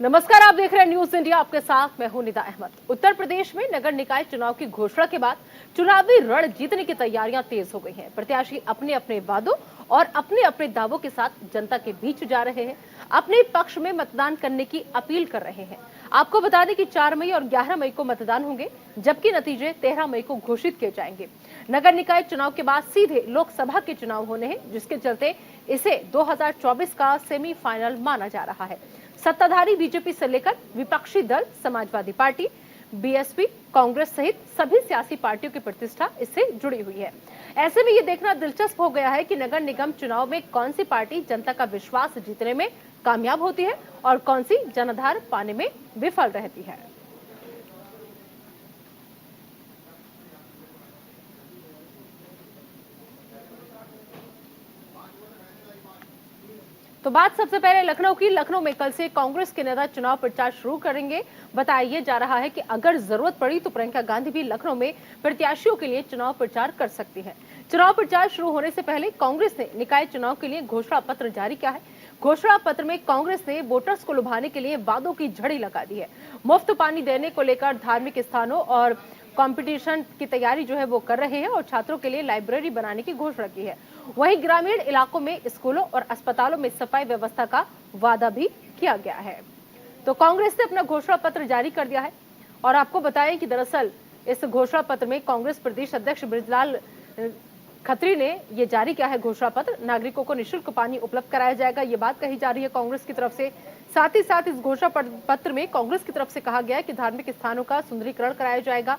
नमस्कार, आप देख रहे हैं न्यूज इंडिया। आपके साथ मैं हूं निदा अहमद। उत्तर प्रदेश में नगर निकाय चुनाव की घोषणा के बाद चुनावी रण जीतने की तैयारियां तेज हो गई हैं। प्रत्याशी अपने अपने वादों और अपने अपने दावों के साथ जनता के बीच जा रहे हैं, अपने पक्ष में मतदान करने की अपील कर रहे हैं। आपको बता दें कि 4 मई और 11 मई को मतदान होंगे, जबकि नतीजे 13 मई को घोषित किए जाएंगे। नगर निकाय चुनाव के बाद सीधे लोकसभा के चुनाव होने हैं, जिसके चलते इसे 2024 का सेमीफाइनल माना जा रहा है। सत्ताधारी बीजेपी से लेकर विपक्षी दल समाजवादी पार्टी, बीएसपी, कांग्रेस सहित सभी सियासी पार्टियों की प्रतिष्ठा इससे जुड़ी हुई है। ऐसे में ये देखना दिलचस्प हो गया है कि नगर निगम चुनाव में कौन सी पार्टी जनता का विश्वास जीतने में कामयाब होती है और कौन सी जनाधार पाने में विफल रहती है। तो बात सबसे पहले लखनऊ की। लखनऊ में कल से कांग्रेस के नेता चुनाव प्रचार शुरू करेंगे। बताया जा रहा है कि अगर जरूरत पड़ी तो प्रियंका गांधी भी लखनऊ में प्रत्याशियों के लिए चुनाव प्रचार कर सकती है। चुनाव प्रचार शुरू होने से पहले कांग्रेस ने निकाय चुनाव के लिए घोषणा पत्र जारी किया है। घोषणा पत्र में कांग्रेस ने वोटर्स को लुभाने के लिए वादों की झड़ी लगा दी है। मुफ्त पानी देने को लेकर धार्मिक स्थानों और कंपटीशन की तैयारी जो है वो कर रहे हैं और छात्रों के लिए लाइब्रेरी बनाने की घोषणा की है। वहीं ग्रामीण इलाकों में स्कूलों और अस्पतालों में सफाई व्यवस्था का वादा भी किया गया है। तो कांग्रेस ने अपना घोषणा पत्र जारी कर दिया है और आपको बताएं कि दरअसल इस घोषणा पत्र में कांग्रेस प्रदेश अध्यक्ष बृजलाल खत्री ने ये जारी किया है घोषणा पत्र। नागरिकों को निःशुल्क पानी उपलब्ध कराया जाएगा, ये बात कही जा रही है कांग्रेस की तरफ से। साथ ही साथ इस घोषणा पत्र में कांग्रेस की तरफ से कहा गया है कि धार्मिक स्थानों का सुंदरीकरण कराया जाएगा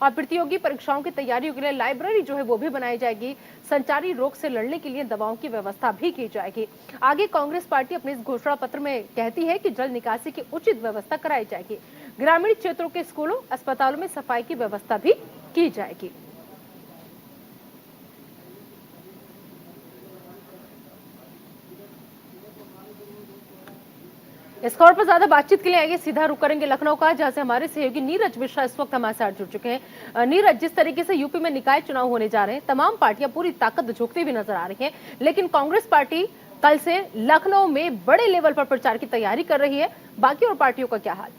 और प्रतियोगी परीक्षाओं की तैयारियों के लिए लाइब्रेरी जो है वो भी बनाई जाएगी। संचारी रोग से लड़ने के लिए दवाओं की व्यवस्था भी की जाएगी। आगे कांग्रेस पार्टी अपने इस घोषणा पत्र में कहती है कि जल निकासी की उचित व्यवस्था कराई जाएगी। ग्रामीण क्षेत्रों के स्कूलों, अस्पतालों में सफाई की व्यवस्था भी की जाएगी। इस खबर पर ज्यादा बातचीत के लिए आइए सीधा रुक करेंगे लखनऊ का, जहां से हमारे सहयोगी नीरज मिश्रा इस वक्त हमारे साथ जुड़ चुके हैं। नीरज, जिस तरीके से यूपी में निकाय चुनाव होने जा रहे हैं, तमाम पार्टियां पूरी ताकत झोंकती हुई नजर आ रही हैं, लेकिन कांग्रेस पार्टी कल से लखनऊ में बड़े लेवल पर प्रचार की तैयारी कर रही है। बाकी और पार्टियों का क्या हाल?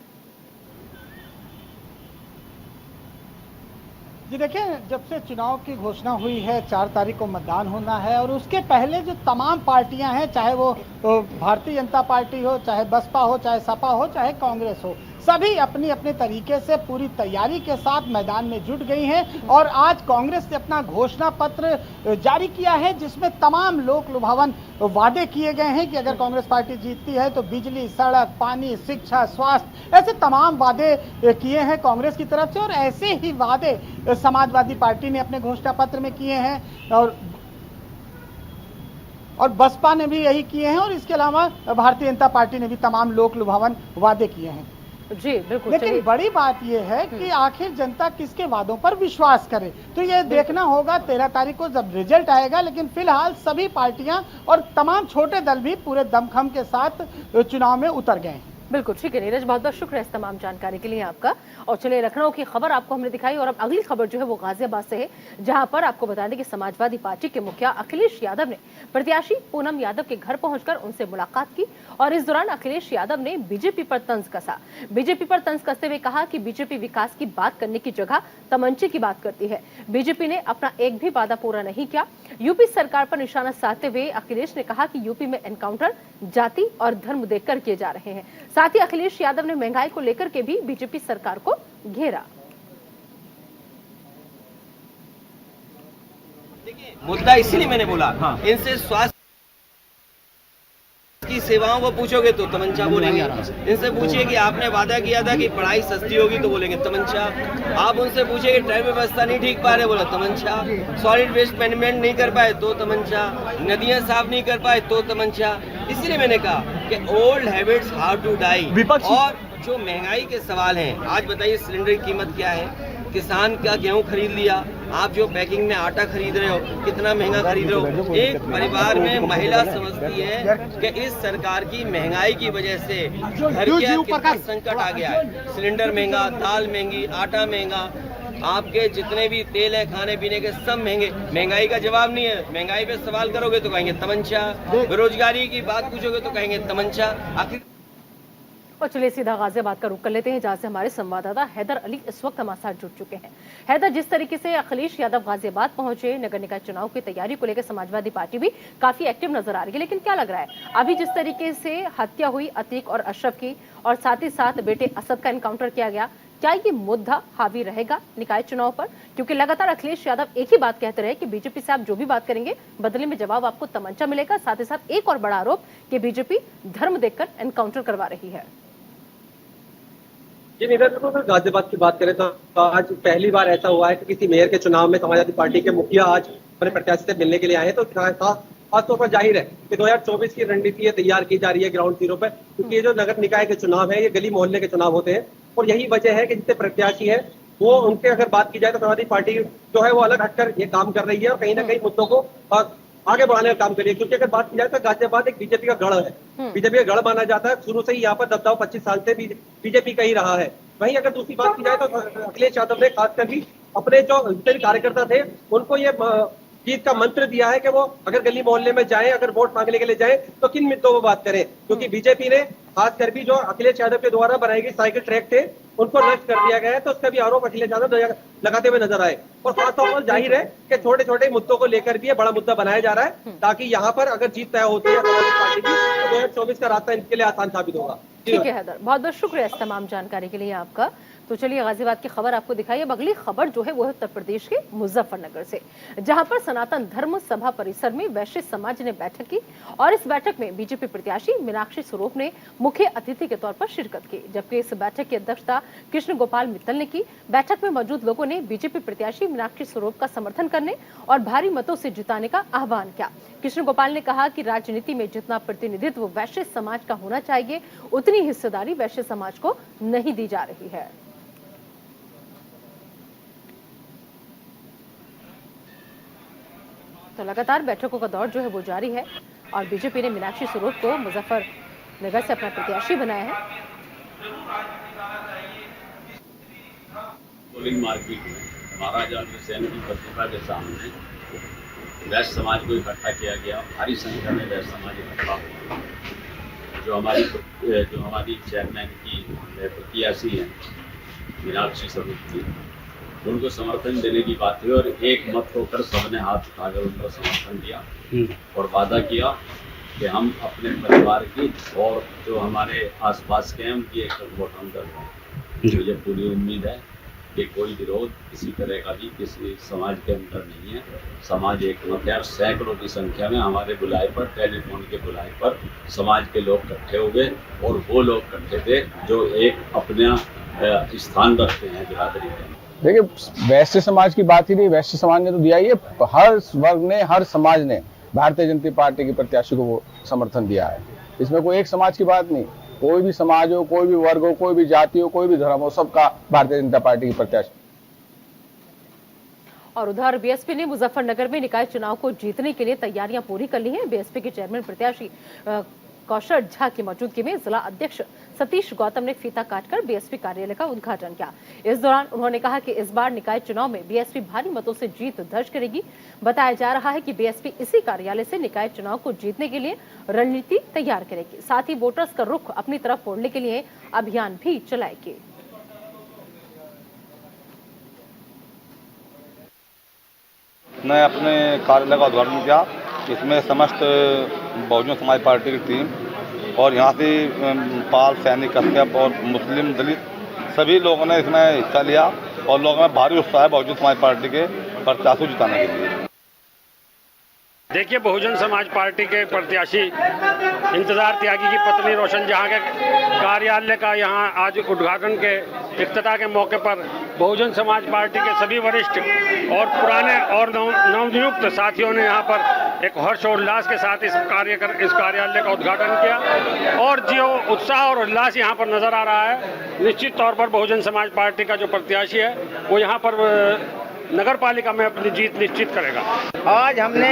जी देखिए, जब से चुनाव की घोषणा हुई है 4 तारीख को मतदान होना है और उसके पहले जो तमाम पार्टियां हैं, चाहे वो भारतीय जनता पार्टी हो, चाहे बसपा हो, चाहे सपा हो, चाहे कांग्रेस हो, सभी अपनी अपने तरीके से पूरी तैयारी के साथ मैदान में जुट गई हैं। और आज कांग्रेस ने अपना घोषणा पत्र जारी किया है, जिसमें तमाम लोक लुभावन वादे किए गए हैं कि अगर कांग्रेस पार्टी जीतती है तो बिजली, सड़क, पानी, शिक्षा, स्वास्थ्य, ऐसे तमाम वादे किए हैं कांग्रेस की तरफ से। और ऐसे ही वादे समाजवादी पार्टी ने अपने घोषणा पत्र में किए हैं और बसपा ने भी यही किए हैं। और इसके अलावा भारतीय जनता पार्टी ने भी तमाम लोक लुभावन वादे किए हैं। जी बिल्कुल। लेकिन बड़ी बात यह है कि आखिर जनता किसके वादों पर विश्वास करे, तो ये देखना होगा 13 तारीख को जब रिजल्ट आएगा। लेकिन फिलहाल सभी पार्टियां और तमाम छोटे दल भी पूरे दमखम के साथ चुनाव में उतर गए हैं। बिल्कुल ठीक है नीरज, बहुत बहुत शुक्र है इस तमाम जानकारी के लिए आपका। और चलिए, लखनऊ की खबर आपको हमने दिखाई और अब अगली खबर जो है वो गाजियाबाद से है, जहां पर आपको बता दें कि समाजवादी पार्टी के मुखिया अखिलेश यादव ने प्रत्याशी पूनम यादव के घर पहुंचकर उनसे मुलाकात की और इस दौरान अखिलेश यादव ने बीजेपी पर तंज कसा। बीजेपी पर तंज कसते हुए कहा कि बीजेपी विकास की बात करने की जगह तमंचे की बात करती है। बीजेपी ने अपना एक भी वादा पूरा नहीं किया। यूपी सरकार पर निशाना साधते हुए अखिलेश ने कहा कि यूपी में एनकाउंटर जाति और धर्म देखकर किए जा रहे हैं। साथ ही अखिलेश यादव ने महंगाई को लेकर के भी बीजेपी सरकार को घेरा। मुद्दा इसीलिए मैंने बोला, इनसे स्वास्थ्य की सेवाओं को पूछोगे तो तमंचा बोलेंगे। इनसे पूछिए कि आपने वादा किया था कि पढ़ाई सस्ती होगी तो बोलेंगे तमंचा। आप उनसे पूछिए कि ट्रेन व्यवस्था नहीं ठीक पा रहे, बोला तमंचा। सॉलिड वेस्ट मैनेजमेंट नहीं कर पाए तो तमंचा। नदियां साफ नहीं कर पाए तो तमंचा। इसीलिए मैंने कहा कि old habits how to die. और जो महंगाई के सवाल हैं, आज बताइए सिलेंडर की कीमत क्या है, किसान का गेहूं खरीद लिया, आप जो पैकिंग में आटा खरीद रहे हो कितना महंगा खरीद रहे हो। एक परिवार में महिला समझती है कि इस सरकार की महंगाई की वजह से घर के कितना संकट आ गया है। सिलेंडर महंगा, दाल महंगी, आटा महंगा, आपके जितने भी तेल है खाने पीने के सब महंगे। महंगाई का जवाब नहीं है। महंगाई पे सवाल करोगे तो कहेंगे तमंचा, बेरोजगारी की बात पूछोगे तो कहेंगे तमंचा। आखिर और चलिए सीधा गाजियाबाद का रुख कर लेते हैं, जहां से हमारे संवाददाता हैदर अली इस वक्त हमारे साथ जुड़ चुके हैं। हैदर, जिस तरीके से अखिलेश यादव गाजियाबाद पहुंचे, नगर निकाय चुनाव की तैयारी को लेकर समाजवादी पार्टी भी काफी एक्टिव नजर आ रही है, लेकिन क्या लग रहा है अभी जिस तरीके से हत्या हुई अतीक और अशरफ की और साथ ही साथ बेटे असद का एनकाउंटर किया गया, क्या ये मुद्दा हावी रहेगा निकाय चुनाव पर? क्योंकि लगातार अखिलेश यादव एक ही बात कहते रहे कि बीजेपी से आप जो भी बात करेंगे बदले में जवाब आपको तमंचा मिलेगा। साथ ही साथ एक और बड़ा आरोप कि बीजेपी धर्म देखकर एनकाउंटर करवा रही है। जी नीरज, अगर गाजियाबाद की बात करें तो आज पहली बार ऐसा हुआ है कि किसी मेयर के चुनाव में समाजवादी पार्टी के मुखिया आज अपने प्रत्याशी से मिलने के लिए आए हैं। तो खासतौर पर जाहिर है कि 2024 की रणनीति तैयार की जा रही है ग्राउंड जीरो पर, क्योंकि ये जो नगर निकाय के चुनाव है ये गली मोहल्ले के चुनाव होते हैं और यही वजह है कि जितने प्रत्याशी है वो उनके अगर बात की जाए तो समाजवादी पार्टी जो है वो अलग हटकर ये काम कर रही है और कहीं ना कहीं मुद्दों को आगे बढ़ाने का काम करिए। क्योंकि अगर बात की जाए तो गाजियाबाद एक बीजेपी का गढ़ है, बीजेपी का गढ़ माना जाता है, शुरू से ही यहाँ पर दबदबा 25 साल से बीजेपी का ही रहा है। वहीं अगर दूसरी बात की जाए तो अखिलेश यादव ने खासकर भी अपने जो जितने भी कार्यकर्ता थे उनको ये जीत का मंत्र दिया है कि वो अगर गली मोहल्ले में जाएं, अगर वोट मांगने के लिए जाएं तो किन मुद्दों पर बात करें, क्योंकि बीजेपी ने खासकर भी जो अखिलेश यादव के द्वारा बनाई गई साइकिल ट्रैक थे उनको नष्ट कर दिया गया है। तो उसका भी आरोप अखिलेश यादव लगाते हुए नजर आए और खासतौर पर जाहिर है कि छोटे छोटे मुद्दों को लेकर भी बड़ा मुद्दा बनाया जा रहा है ताकि यहाँ पर अगर जीत तय होती है पार्टी की तो 2024 का रास्ता इनके लिए आसान साबित होगा। ठीक है हैदर, बहुत बहुत शुक्रिया इस तमाम जानकारी के लिए आपका। तो चलिए गाजियाबाद की खबर आपको दिखाई। अब अगली खबर जो है वो है उत्तर प्रदेश के मुजफ्फरनगर से, जहां पर सनातन धर्म सभा परिसर में वैश्य समाज ने बैठक की और इस बैठक में बीजेपी प्रत्याशी मीनाक्षी स्वरूप ने मुख्य अतिथि के तौर पर शिरकत की, जबकि इस बैठक की अध्यक्षता कृष्ण गोपाल मित्तल ने की। बैठक में मौजूद लोगों ने बीजेपी प्रत्याशी मीनाक्षी स्वरूप का समर्थन करने और भारी मतों से जिताने का आह्वान किया। कृष्ण गोपाल ने कहा कि राजनीति में जितना प्रतिनिधित्व वैश्य समाज का होना चाहिए उतनी हिस्सेदारी वैश्य समाज को नहीं दी जा रही है। तो लगातार बैठकों का दौर जो है वो जारी है और बीजेपी ने मीनाक्षी स्वरूप को मुजफ्फरनगर से अपना प्रत्याशी बनाया है। पोलिंग मार्केट में महाराजा अग्रसेन की प्रतिभा के सामने वैश्य समाज को इकट्ठा किया गया। भारी संख्या में वैश्य समाज इकट्ठा हुआ। जो हमारी चेयरमैन की प्रत्याशी है मीनाक्षी स्वरूप की, उनको समर्थन देने की बात हुई और एक मत होकर सबने हाथ उठाकर उनको समर्थन दिया और वादा किया कि हम अपने परिवार की और जो हमारे आसपास के हैं उनकी एक वोट हम कर दें। मुझे पूरी उम्मीद है कि कोई विरोध किसी तरह का भी किसी समाज के अंदर नहीं है। समाज एक मत है और सैकड़ों की संख्या में हमारे बुलाए पर, टेलीफोन के बुलाए पर समाज के लोग इकट्ठे हुए और वो लोग इकट्ठे थे जो एक अपना स्थान रखते हैं बिरादरी के। देखिए, वैश्य समाज की बात ही नहीं, वैश्य समाज ने तो दिया ही है, हर वर्ग ने, हर समाज ने भारतीय जनता पार्टी के प्रत्याशी को वो समर्थन दिया है। इसमें कोई एक समाज की बात नहीं, कोई भी समाज हो, कोई भी वर्ग हो, कोई भी जाति हो, कोई भी धर्म हो, सबका भारतीय जनता पार्टी की प्रत्याशी। और उधर बीएसपी ने मुजफ्फरनगर में निकाय चुनाव को जीतने के लिए तैयारियां पूरी कर ली हैं। बीएसपी के चेयरमैन प्रत्याशी कौशल झा की मौजूदगी में जिला अध्यक्ष सतीश गौतम ने फीता काटकर बीएसपी कार्यालय का उद्घाटन किया। इस दौरान उन्होंने कहा कि इस बार निकाय चुनाव में बीएसपी भारी मतों से जीत दर्ज करेगी। बताया जा रहा है कि बीएसपी इसी कार्यालय से निकाय चुनाव को जीतने के लिए रणनीति तैयार करेगी, साथ ही वोटर्स का रुख अपनी तरफ मोड़ने के लिए अभियान भी चलाएगी। मैं अपने कार्यालय का उद्घाटन किया। इसमें समस्त बहुजन समाज पार्टी की टीम और यहाँ से पाल, सैनिक, कश्यप और मुस्लिम, दलित सभी लोगों ने इसमें हिस्सा लिया और लोगों में भारी उत्साह है बहुजन समाज पार्टी के प्रत्याशी को जिताने के लिए। देखिए, बहुजन समाज पार्टी के प्रत्याशी इंतजार त्यागी की पत्नी रोशन जहां के कार्यालय का यहाँ आज उद्घाटन के इफ्तिताह के मौके पर बहुजन समाज पार्टी के सभी वरिष्ठ और पुराने और नवनियुक्त साथियों ने यहाँ पर एक हर्ष और उल्लास के साथ इस कार्यालय का उद्घाटन किया और जो उत्साह और उल्लास यहाँ पर नजर आ रहा है, निश्चित तौर पर बहुजन समाज पार्टी का जो प्रत्याशी है वो यहाँ पर नगर पालिका में अपनी जीत निश्चित करेगा। आज हमने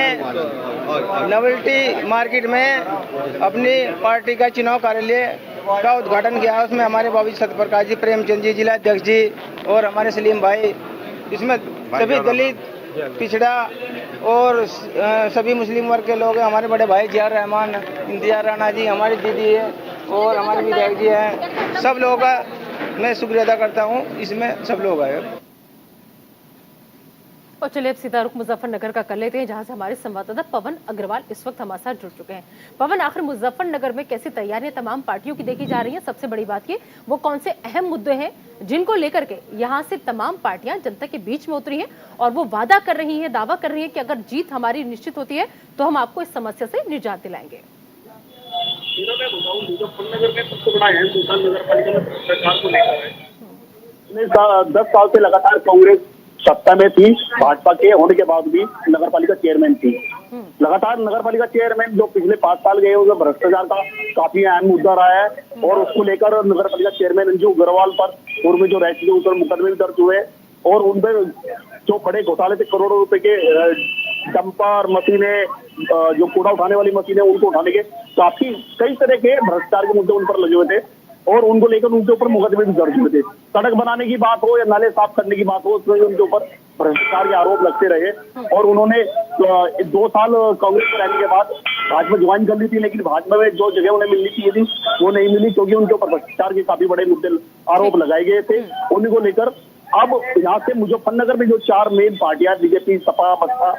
नवल्टी मार्केट में अपनी पार्टी का चुनाव कार्यालय का उद्घाटन किया। उसमें हमारे बाबू सत्यप्रकाश जी, प्रेमचंद जी जिला अध्यक्ष जी और हमारे सलीम भाई, इसमें सभी दलित, पिछड़ा और सभी मुस्लिम वर्ग के लोग हैं। हमारे बड़े भाई जिया रहमान, इंतजार राणा जी, हमारी दीदी है और हमारे विधायक जी हैं, सब लोगों का मैं शुक्रिया अदा करता हूँ। इसमें सब लोग आए। और चलिए अब सीधा रुख मुजफ्फरनगर का कर लेते हैं, जहां से हमारे संवाददाता पवन अग्रवाल इस वक्त हमारे साथ जुड़ चुके हैं। पवन, आखिर मुजफ्फरनगर में कैसी तैयारियां तमाम पार्टियों की देखी जा रही हैं? सबसे बड़ी बात ये, वो कौन से अहम मुद्दे हैं जिनको लेकर के यहां से तमाम पार्टियां जनता के बीच में उतरी हैं और वो वादा कर रही हैं, दावा कर रही हैं कि अगर जीत हमारी निश्चित होती है तो हम आपको इस समस्या से निजात दिलाएंगे। मुजफ्फरनगर में सबसे बड़ा अहम मुद्दा नगर पालिका में भ्रष्टाचार को लेकर है। 10 साल से लगातार कांग्रेस सत्ता में थी, भाजपा के होने के बाद भी नगर पालिका चेयरमैन थी। लगातार नगर पालिका चेयरमैन जो पिछले 5 साल गए उसमें भ्रष्टाचार का काफी अहम मुद्दा रहा है और उसको लेकर नगर पालिका चेयरमैन अंजू अग्रवाल पर पूर्व में जो रैसी के ऊपर मुकदमे भी दर्ज हुए और उनपे जो बड़े घोटाले थे, करोड़ों रुपए के डंपर मशीनें, जो कूड़ा उठाने वाली मशीनें, उनको उठाने के काफी कई तरह के भ्रष्टाचार के मुद्दे उन पर लगे हुए थे और उनको लेकर उनके ऊपर मुकदमे भी दर्ज हुए थे। सड़क बनाने की बात हो या नाले साफ करने की बात हो, उसमें उनके ऊपर भ्रष्टाचार के आरोप लगते रहे और उन्होंने 2 साल कांग्रेस में रहने के बाद भाजपा ज्वाइन कर ली थी, लेकिन भाजपा में जो जगह उन्हें मिलनी चाहिए थी वो नहीं मिली क्योंकि उनके ऊपर भ्रष्टाचार के काफी बड़े मुद्दे आरोप लगाए गए थे। उन्हीं को लेकर अब यहाँ से मुजफ्फरनगर में जो 4 मेन पार्टियां बीजेपी, सपा, बसपा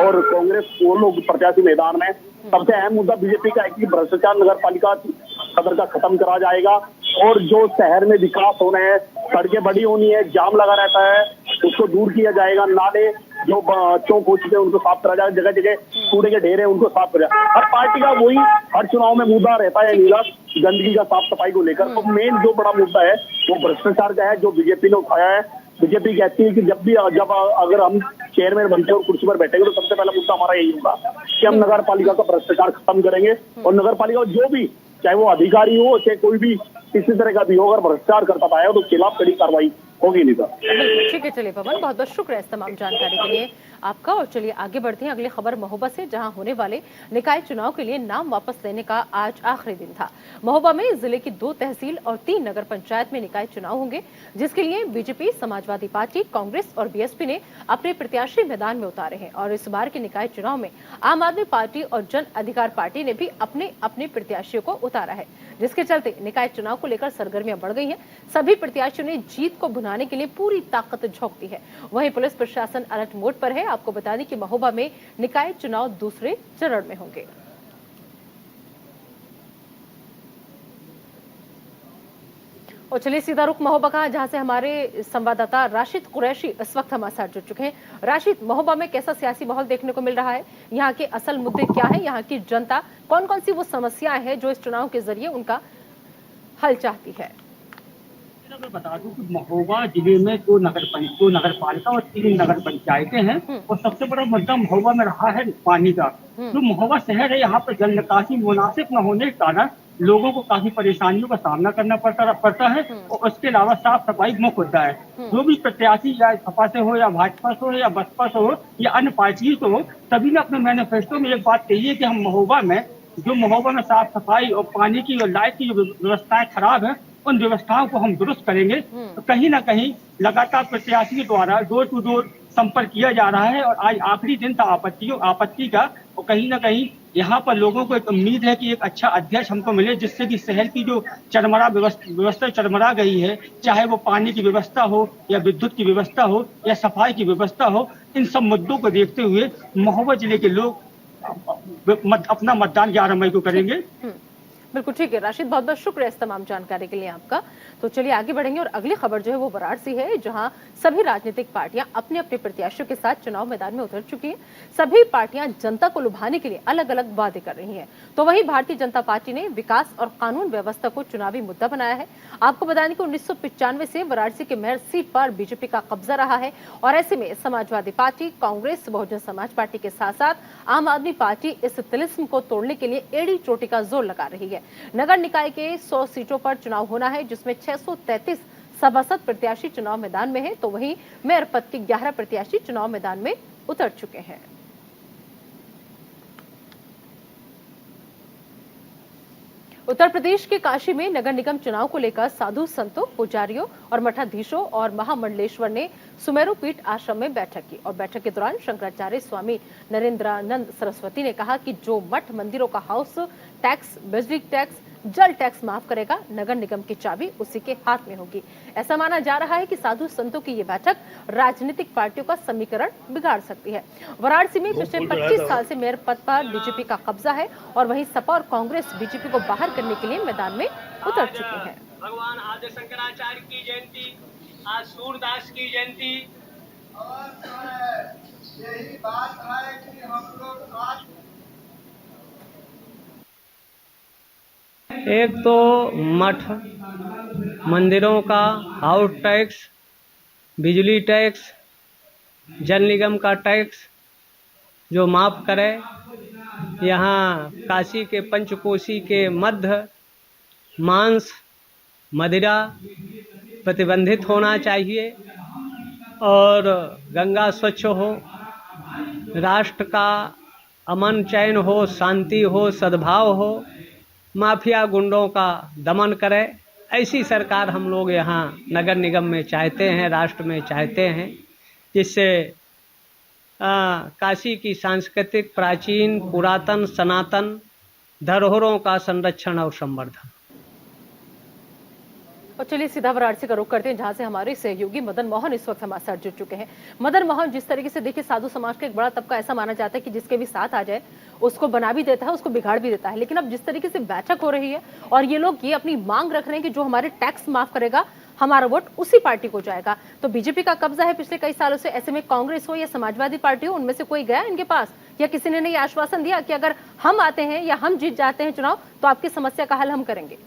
और कांग्रेस, वो लोग प्रत्याशी मैदान में। सबसे अहम मुद्दा बीजेपी का है कि भ्रष्टाचार नगर पालिका सदर का खत्म करा जाएगा और जो शहर में विकास होना है, सड़कें बड़ी होनी है, जाम लगा रहता है, उसको दूर किया जाएगा। नाले जो चौक हो चुके हैं उनको साफ करा जाएगा, जगह जगह कूड़े के ढेर है उनको साफ करा जाएगा। हर पार्टी का वही हर चुनाव में मुद्दा रहता है नीला, गंदगी का, साफ सफाई को लेकर। तो मेन जो बड़ा मुद्दा है वो भ्रष्टाचार का है जो बीजेपी ने उठाया है। बीजेपी कहती है कि जब अगर हम चेयरमैन बनते हैं और कुर्सी पर बैठेंगे तो सबसे पहला मुद्दा हमारा यही होगा कि हम नगर पालिका का भ्रष्टाचार खत्म करेंगे और नगर पालिका जो भी, चाहे वो अधिकारी हो चाहे कोई भी किसी तरह का भी हो, अगर भ्रष्टाचार करता पाया तो खिलाफ कड़ी कार्रवाई होगी। नहीं सर, ठीक है। चलिए पवन, बहुत बहुत शुक्रिया इस तमाम जानकारी के लिए आपका। और चलिए आगे बढ़ते हैं अगली खबर महोबा से, जहां होने वाले निकाय चुनाव के लिए नाम वापस लेने का आज आखिरी दिन था। महोबा में जिले की 2 तहसील और 3 नगर पंचायत में निकाय चुनाव होंगे, जिसके लिए बीजेपी, समाजवादी पार्टी, कांग्रेस और बीएसपी ने अपने प्रत्याशी मैदान में उतारे हैं। और इस बार के निकाय चुनाव में आम आदमी पार्टी और जन अधिकार पार्टी ने भी अपने अपने प्रत्याशियों को उतारा है, जिसके चलते निकाय चुनाव को लेकर सरगर्मियां बढ़ गई हैं। सभी प्रत्याशियों ने जीत को भुनाने के लिए पूरी ताकत झोंक दी है। वहीं पुलिस प्रशासन अलर्ट मोड पर है। आपको बता दें कि महोबा में निकाय चुनाव दूसरे चरण में होंगे। और चलिए सीधा रुख महोबा का, जहां से हमारे संवाददाता राशिद कुरैशी इस वक्त हमारे साथ जुड़ चुके हैं। राशिद, महोबा में कैसा सियासी माहौल देखने को मिल रहा है? यहाँ के असल मुद्दे क्या है? यहाँ की जनता कौन कौन सी वो समस्याएं हैं जो इस चुनाव के जरिए उनका हल चाहती है? मैं बता दूं कि महोबा जिले में 2 नगर पालिका और 3 नगर पंचायतें हैं और सबसे बड़ा मुद्दा महोबा में रहा है पानी का। जो महोबा शहर है, यहाँ पर जल निकासी मुनासिब न होने के कारण लोगों को काफी परेशानियों का सामना करना पड़ता है और उसके अलावा साफ सफाई मुख्य मुद्दा है। जो भी प्रत्याशी या सपा से हो या भाजपा से हो या बसपा से हो या अन्य पार्टी से हो, सभी ने अपने मैनिफेस्टो में एक बात कही है कि हम महोबा में साफ सफाई और पानी की और लाइट की जो व्यवस्थाएं खराब है उन व्यवस्थाओं को हम दुरुस्त करेंगे। तो कहीं ना कहीं लगातार प्रत्याशी के द्वारा डोर टू डोर संपर्क किया जा रहा है और आज आखिरी दिन था आपत्ति का और कहीं ना कहीं यहाँ पर लोगों को एक उम्मीद है कि एक अच्छा अध्यक्ष हमको मिले, जिससे कि शहर की जो व्यवस्था चरमरा गई है, चाहे वो पानी की व्यवस्था हो या विद्युत की व्यवस्था हो या सफाई की व्यवस्था हो, इन सब मुद्दों को देखते हुए महोबा जिले के लोग अपना मतदान 11 मई को करेंगे। बिल्कुल ठीक है राशिद, बहुत बहुत शुक्रिया इस तमाम जानकारी के लिए आपका। तो चलिए आगे बढ़ेंगे और अगली खबर जो है वो वाराणसी है, जहां सभी राजनीतिक पार्टियां अपने अपने प्रत्याशियों के साथ चुनाव मैदान में उतर चुकी हैं। सभी पार्टियां जनता को लुभाने के लिए अलग अलग वादे कर रही हैं। तो वहीं भारतीय जनता पार्टी ने विकास और कानून व्यवस्था को चुनावी मुद्दा बनाया है। आपको बता दें कि 1995 से वाराणसी के मेयर सीट पर बीजेपी का कब्जा रहा है और ऐसे में समाजवादी पार्टी, कांग्रेस, बहुजन समाज पार्टी के साथ साथ आम आदमी पार्टी इस तिलिस्म को तोड़ने के लिए एड़ी चोटी का जोर लगा रही है। नगर निकाय के 100 सीटों पर चुनाव होना है, जिसमें 633 सभासद प्रत्याशी चुनाव मैदान में हैं। तो वहीं मेयर पद के 11 प्रत्याशी चुनाव मैदान में उतर चुके हैं। उत्तर प्रदेश के काशी में नगर निगम चुनाव को लेकर साधु संतों, पुजारियों और मठाधीशों और महामंडलेश्वर ने सुमेरु पीठ आश्रम में बैठक की और बैठक के दौरान शंकराचार्य स्वामी नरेंद्रानंद सरस्वती ने कहा कि जो मठ मंदिरों का हाउस टैक्स, बिजली टैक्स, जल्द टैक्स माफ करेगा। नगर निगम की चाबी उसी के हाथ में होगी। ऐसा माना जा रहा है कि साधु संतों की ये बैठक राजनीतिक पार्टियों का समीकरण बिगाड़ सकती है। वाराणसी में पिछले 25 साल से मेयर पद पर बीजेपी का कब्जा है और वहीं सपा और कांग्रेस बीजेपी को बाहर करने के लिए मैदान में उतर चुके हैं। भगवान आदि शंकराचार्य की जयंती, आज सूरदास की जयंती। यही बात है कि हम लोग आज एक तो मठ मंदिरों का हाउस टैक्स, बिजली टैक्स, जल निगम का टैक्स जो माफ करे। यहाँ काशी के पंचकोशी के मध्य मांस मदिरा प्रतिबंधित होना चाहिए और गंगा स्वच्छ हो, राष्ट्र का अमन चैन हो, शांति हो, सद्भाव हो, माफिया गुंडों का दमन करे। ऐसी सरकार हम लोग यहाँ नगर निगम में चाहते हैं, राष्ट्र में चाहते हैं, जिससे काशी की सांस्कृतिक प्राचीन पुरातन सनातन धरोहरों का संरक्षण और संवर्धन। और चलिए सीधा वाराणसी का रुख करते हैं, जहां से हमारे सहयोगी मदन मोहन इस वक्त हमारे साथ जुड़ चुके हैं। मदन मोहन, जिस तरीके से देखिए साधु समाज का एक बड़ा तबका ऐसा माना जाता है कि जिसके भी साथ आ जाए उसको बना भी देता है, उसको बिगाड़ भी देता है। लेकिन अब जिस तरीके से बैठक हो रही है और ये लोग ये अपनी मांग रख रहे हैं कि जो हमारे टैक्स माफ करेगा हमारा वोट उसी पार्टी को जाएगा, तो बीजेपी का कब्जा है पिछले कई सालों से। ऐसे में कांग्रेस हो या समाजवादी पार्टी हो, उनमें से कोई गया इनके पास या किसी ने ये आश्वासन दिया कि अगर हम आते हैं या हम जीत जाते हैं चुनाव तो आपकी समस्या का हल हम करेंगे?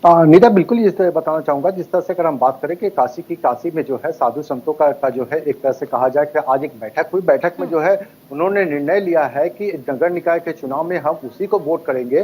नीता, बिल्कुल इस तरह बताना चाहूंगा, जिस तरह से अगर हम बात करें कि काशी में जो है साधु संतों का जो है एक तरह से कहा जाए कि आज एक बैठक हुई। बैठक में जो है उन्होंने निर्णय लिया है कि नगर निकाय के चुनाव में हम उसी को वोट करेंगे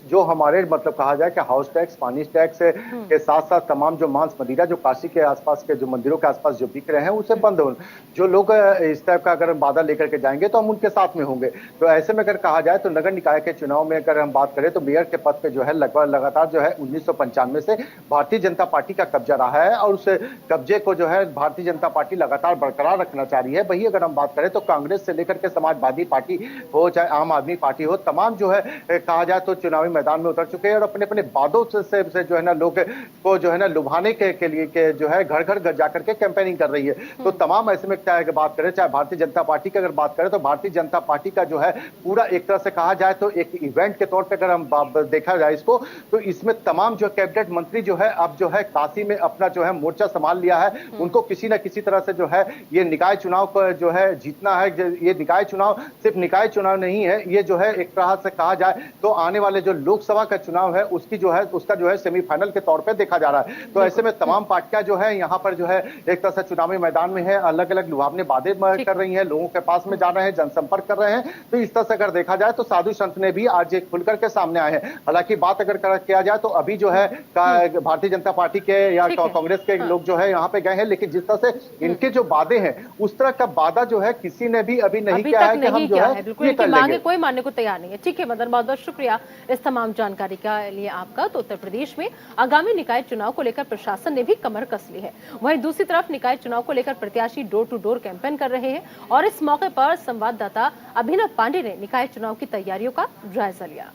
जो हमारे मतलब कहा जाए कि हाउस टैक्स, पानी टैक्स के साथ साथ तमाम जो मांस मदिरा जो काशी के आसपास के जो मंदिरों के आसपास जो बिक रहे हैं उसे बंद हो। जो लोग इस टाइप का अगर वादा लेकर के जाएंगे तो हम उनके साथ में होंगे। तो ऐसे में अगर कहा जाए तो नगर निकाय के चुनाव में अगर हम बात करें तो मेयर के पद पे जो है लगभग लगातार जो है 1995 से भारतीय जनता पार्टी का कब्जा रहा है और उस कब्जे को जो है भारतीय जनता पार्टी लगातार बरकरार रखना चाह रही है। वही अगर हम बात करें तो कांग्रेस से लेकर के समाजवादी पार्टी हो चाहे आम आदमी पार्टी हो, तमाम जो है कहा जाए तो चुनावी मैदान में उतर चुके हैं और अपने अपने वादों से जो है ना लोग को जो है ना लुभाने के लिए के जो है घर घर जाकर के कैंपेनिंग कर रही है। तो तमाम ऐसे में क्या बात करें, चाहे भारतीय जनता पार्टी की अगर बात करें तो भारतीय जनता पार्टी का जो है पूरा एक तरह से कहा जाए तो एक इवेंट के तौर पर अगर हम देखा जाए इसको, तो इसमें तमाम जो कैबिनेट मंत्री जो है अब जो है काशी में अपना जो है मोर्चा संभाल लिया है। उनको किसी न किसी तरह से जो है ये निकाय चुनाव को जो है जीतना है। ये निकाय चुनाव सिर्फ निकाय चुनाव नहीं है, ये जो है एक तरह से कहा जाए तो आने वाले जो लोकसभा का चुनाव है उसकी जो है उसका जो है सेमीफाइनल के तौर पे देखा जा रहा है। तो ऐसे में तमाम पार्टियां जो है यहाँ पर जो है एक तरह से चुनावी मैदान में है, अलग अलग लुभावने बातें कर रही हैं, लोगों के पास में जा रहे हैं, जनसंपर्क कर रहे हैं। तो इस तरह से अगर देखा जाए तो साधु संत ने भी आज एक खुलकर के सामने आए हैं। हालांकि बात अगर किया जाए तो अभी जो है भारतीय जनता पार्टी के या कांग्रेस के लोग जो है यहाँ पे गए हैं, लेकिन जिस तरह से इनके जो वादे हैं उस तरह का वादा जो है किसी ने भी अभी नहीं किया है कि हम जो है बिल्कुल इनकी मांगे कोई मानने को तैयार नहीं है। ठीक है मदन, बहुत बहुत शुक्रिया इस तमाम जानकारी के लिए आपका। तो उत्तर प्रदेश में आगामी निकाय चुनाव को लेकर प्रशासन ने भी कमर कस ली है। वहीं दूसरी तरफ निकाय चुनाव को लेकर प्रत्याशी डोर टू डोर कैंपेन कर रहे हैं और इस मौके पर संवाददाता अभिनव पांडे ने निकाय चुनाव की तैयारियों का जायजा लिया।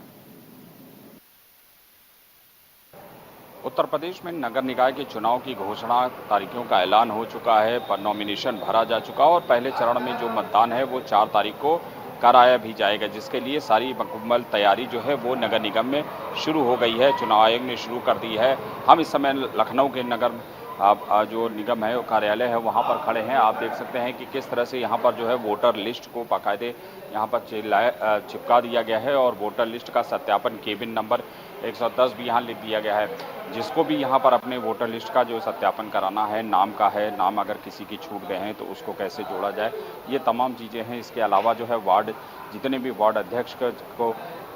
उत्तर प्रदेश में नगर निकाय के चुनाव की घोषणा तारीखों का ऐलान हो चुका है, पर नॉमिनेशन भरा जा चुका और पहले चरण में जो मतदान है वो 4 तारीख को कराया भी जाएगा, जिसके लिए सारी मुकम्मल तैयारी जो है वो नगर निगम में शुरू हो गई है। चुनाव आयोग ने शुरू कर दी है। हम इस समय लखनऊ के नगर जो निगम है कार्यालय है वहाँ पर खड़े हैं। आप देख सकते हैं कि किस तरह से यहाँ पर जो है वोटर लिस्ट को बाकायदे यहाँ पर चिपका दिया गया है और वोटर लिस्ट का सत्यापन केबिन नंबर 110 भी यहाँ लिख दिया गया है। जिसको भी यहाँ पर अपने वोटर लिस्ट का जो सत्यापन कराना है, नाम का है, नाम अगर किसी की छूट गए हैं तो उसको कैसे जोड़ा जाए, ये तमाम चीज़ें हैं। इसके अलावा जो है वार्ड जितने भी वार्ड अध्यक्ष को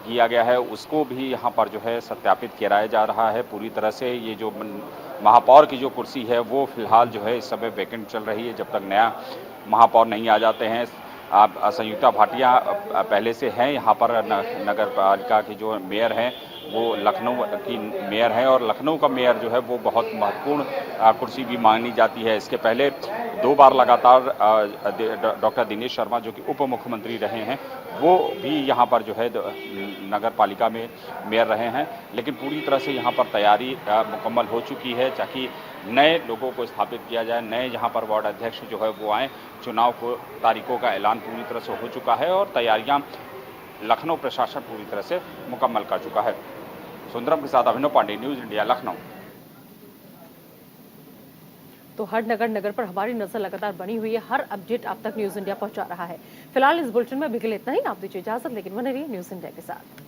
किया गया है उसको भी यहाँ पर जो है सत्यापित कराया जा रहा है पूरी तरह से। ये जो महापौर की जो कुर्सी है वो फिलहाल जो है इस समय वैकेंट चल रही है जब तक नया महापौर नहीं आ जाते हैं। संयुक्ता भाटिया पहले से हैं यहाँ पर नगर पालिका की जो मेयर हैं वो लखनऊ की मेयर हैं और लखनऊ का मेयर जो है वो बहुत महत्वपूर्ण कुर्सी भी मानी जाती है। इसके पहले 2 बार लगातार डॉक्टर दिनेश शर्मा जो कि उप मुख्यमंत्री रहे हैं वो भी यहाँ पर जो है नगर पालिका में मेयर रहे हैं, लेकिन पूरी तरह से यहाँ पर तैयारी मुकम्मल हो चुकी है ताकि नए लोगों को स्थापित किया जाए, नए यहाँ पर वार्ड अध्यक्ष जो है वो आए। चुनाव को तारीखों का ऐलान पूरी तरह से हो चुका है और तैयारियां लखनऊ प्रशासन पूरी तरह से मुकम्मल कर चुका है। सुंदरम के साथ अभिनव पांडे, न्यूज़ इंडिया, लखनऊ। तो हर नगर पर हमारी नजर लगातार बनी हुई है, हर अपडेट आप तक न्यूज इंडिया पहुंचा रहा है। फिलहाल इस बुलेटिन में अभी के लिए इतना ही। आप दीजिए इजाजत, लेकिन बने रहिए न्यूज इंडिया के साथ।